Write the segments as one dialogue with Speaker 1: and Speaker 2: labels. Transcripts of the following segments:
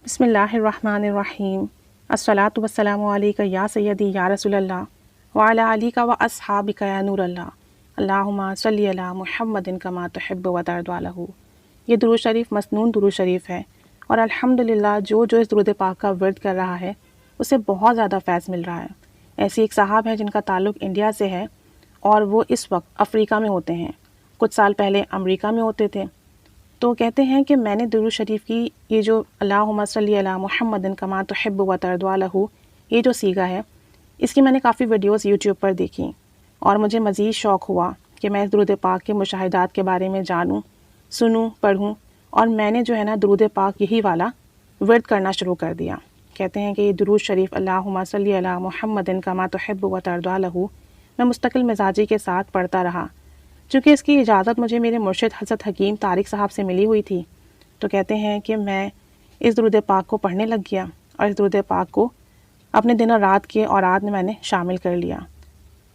Speaker 1: بسم اللہ الرحمن الرحیم الصلاۃ والسلام علیک یا سیدی یا رسول اللہ وعلی آلک و اصحابک یا نور اللہ اللہم صلی علی محمد کما تحب و ترضی عنہ۔ یہ درود شریف مسنون درود شریف ہے اور الحمدللہ جو اس درود پاک کا ورد کر رہا ہے اسے بہت زیادہ فیض مل رہا ہے۔ ایسی ایک صاحب ہیں جن کا تعلق انڈیا سے ہے اور وہ اس وقت افریقہ میں ہوتے ہیں، کچھ سال پہلے امریکہ میں ہوتے تھے۔ تو کہتے ہیں کہ میں نے درود شریف کی یہ جو اللہم صلی علی محمد کما تحب و ترضی عنہ یہ جو صیغہ ہے، اس کی میں نے کافی ویڈیوز یوٹیوب پر دیکھی اور مجھے مزید شوق ہوا کہ میں اس درود پاک کے مشاہدات کے بارے میں جانوں، سنوں، پڑھوں، اور میں نے جو ہے نا درود پاک یہی والا ورد کرنا شروع کر دیا۔ کہتے ہیں کہ یہ درود شریف اللہم صلی علی محمد کما تحب و ترضی عنہ میں مستقل مزاجی کے ساتھ پڑھتا رہا۔ چونکہ اس کی اجازت مجھے میرے مرشد حضرت حکیم طارق صاحب سے ملی ہوئی تھی، تو کہتے ہیں کہ میں اس درود پاک کو پڑھنے لگ گیا اور اس درود پاک کو اپنے دن اور رات کے اوراد میں نے شامل کر لیا۔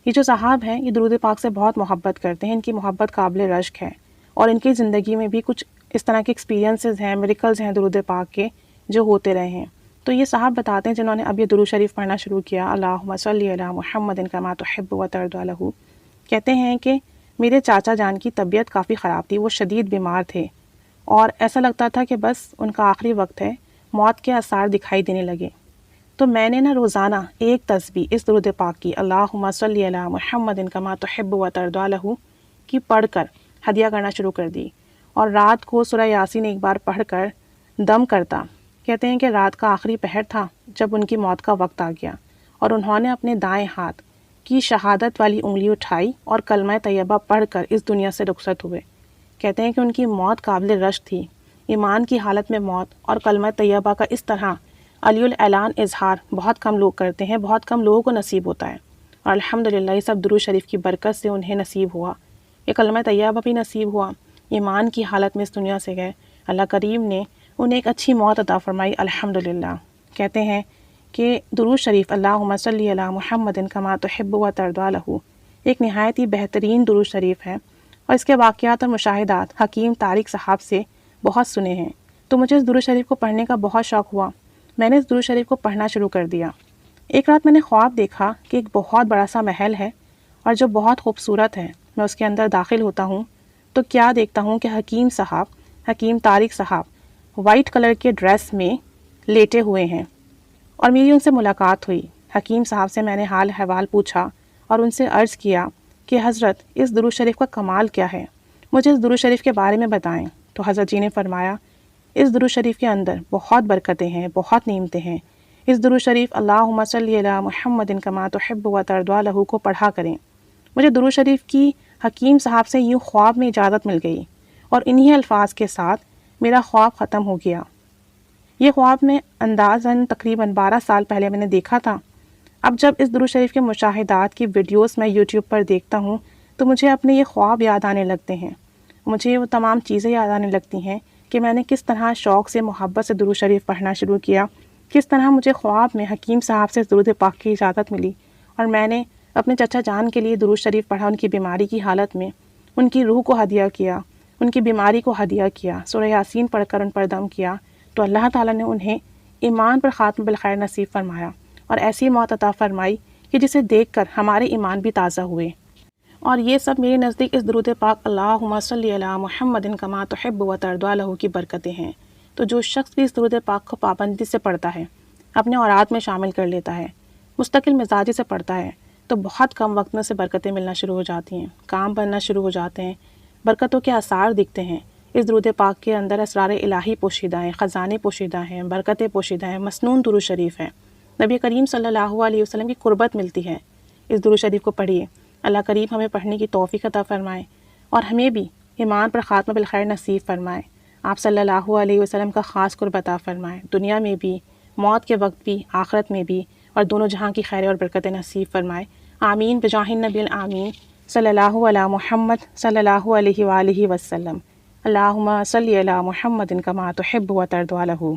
Speaker 1: یہ جو صاحب ہیں یہ درود پاک سے بہت محبت کرتے ہیں، ان کی محبت قابل رشک ہے اور ان کی زندگی میں بھی کچھ اس طرح کے ایکسپیرینسز ہیں، میریکلز ہیں درود پاک کے جو ہوتے رہے ہیں۔ تو یہ صاحب بتاتے ہیں جنہوں نے اب یہ درود شریف پڑھنا شروع کیا، اللہم صلی علی محمد کما تحب و ترضی عنہ، کہتے ہیں کہ میرے چاچا جان کی طبیعت کافی خراب تھی، وہ شدید بیمار تھے اور ایسا لگتا تھا کہ بس ان کا آخری وقت ہے، موت کے آثار دکھائی دینے لگے۔ تو میں نے روزانہ ایک تسبیح اس درود پاک کی اللہم صلی علی محمد کما تحب و ترضی عنہ کی پڑھ کر ہدیہ کرنا شروع کر دی اور رات کو سورہ یاسین ایک بار پڑھ کر دم کرتا۔ کہتے ہیں کہ رات کا آخری پہر تھا جب ان کی موت کا وقت آ گیا اور انہوں نے اپنے دائیں ہاتھ کی شہادت والی انگلی اٹھائی اور کلمہ طیبہ پڑھ کر اس دنیا سے رخصت ہوئے۔ کہتے ہیں کہ ان کی موت قابل رشک تھی، ایمان کی حالت میں موت اور کلمہ طیبہ کا اس طرح علی الاعلان اظہار بہت کم لوگ کرتے ہیں، بہت کم لوگوں کو نصیب ہوتا ہے، اور الحمدللہ یہ سب درود شریف کی برکت سے انہیں نصیب ہوا۔ یہ کلمہ طیبہ بھی نصیب ہوا، ایمان کی حالت میں اس دنیا سے گئے، اللہ کریم نے انہیں ایک اچھی موت عطا فرمائی الحمدللہ۔ کہتے ہیں کہ درود شریف اللہم صلی علی محمد کما تحب و ترضی عنہ ایک نہایت ہی بہترین درود شریف ہے اور اس کے واقعات اور مشاہدات حکیم طارق صاحب سے بہت سنے ہیں۔ تو مجھے اس درود شریف کو پڑھنے کا بہت شوق ہوا، میں نے اس درود شریف کو پڑھنا شروع کر دیا۔ ایک رات میں نے خواب دیکھا کہ ایک بہت بڑا سا محل ہے اور جو بہت خوبصورت ہے، میں اس کے اندر داخل ہوتا ہوں تو کیا دیکھتا ہوں کہ حکیم طارق صاحب وائٹ کلر کے ڈریس میں لیٹے ہوئے ہیں اور میری ان سے ملاقات ہوئی۔ حکیم صاحب سے میں نے حال احوال پوچھا اور ان سے عرض کیا کہ حضرت اس درود شریف کا کمال کیا ہے، مجھے اس درود شریف کے بارے میں بتائیں۔ تو حضرت جی نے فرمایا اس درود شریف کے اندر بہت برکتیں ہیں، بہت نعمتیں ہیں، اس درود شریف اللہم صلی علی محمد کما تحب و ترضی عنہ کو پڑھا کریں۔ مجھے درود شریف کی حکیم صاحب سے یوں خواب میں اجازت مل گئی اور انہی الفاظ کے ساتھ میرا خواب ختم ہو گیا۔ یہ خواب میں اندازاً تقریباً 12 سال پہلے میں نے دیکھا تھا۔ اب جب اس درود شریف کے مشاہدات کی ویڈیوز میں یوٹیوب پر دیکھتا ہوں تو مجھے اپنے یہ خواب یاد آنے لگتے ہیں، مجھے وہ تمام چیزیں یاد آنے لگتی ہیں کہ میں نے کس طرح شوق سے محبت سے درود شریف پڑھنا شروع کیا، کس طرح مجھے خواب میں حکیم صاحب سے درود پاک کی اجازت ملی اور میں نے اپنے چچا جان کے لیے درود شریف پڑھا، ان کی بیماری کی حالت میں ان کی روح کو ہدیہ کیا، ان کی بیماری کو ہدیہ کیا، سورہ یاسین پڑھ کر ان پر دم کیا، تو اللہ تعالیٰ نے انہیں ایمان پر خاتمہ بالخیر نصیب فرمایا اور ایسی موت عطا فرمائی کہ جسے دیکھ کر ہمارے ایمان بھی تازہ ہوئے۔ اور یہ سب میرے نزدیک اس درود پاک اللہم صلی علی محمد کما تحب و ترضی عنہ کی برکتیں ہیں۔ تو جو شخص بھی اس درود پاک کو پابندی سے پڑھتا ہے، اپنے اوراد میں شامل کر لیتا ہے، مستقل مزاجی سے پڑھتا ہے، تو بہت کم وقت میں سے برکتیں ملنا شروع ہو جاتی ہیں، کام بننا شروع ہو جاتے ہیں، برکتوں کے آثار دکھتے ہیں۔ اس درود پاک کے اندر اسرار الہی پوشیدہ ہیں، خزانے پوشیدہ ہیں، برکتیں پوشیدہ ہیں، مسنون درود شریف ہے، نبی کریم صلی اللہ علیہ وسلم کی قربت ملتی ہے۔ اس درود شریف کو پڑھیے، اللہ کریم ہمیں پڑھنے کی توفیق عطا فرمائے اور ہمیں بھی ایمان پر خاتمہ بالخیر نصیب فرمائے، آپ صلی اللہ علیہ وسلم کا خاص قرب عطا فرمائے، دنیا میں بھی، موت کے وقت بھی، آخرت میں بھی، اور دونوں جہاں کی خیر اور برکتیں نصیب فرمائے، آمین بجاہ النبی الامین صلی اللہ علی محمد صلی اللہ علیہ وآلہ وسلم۔ اللہم صلی علی محمد کما تحب و ترضی عنہ۔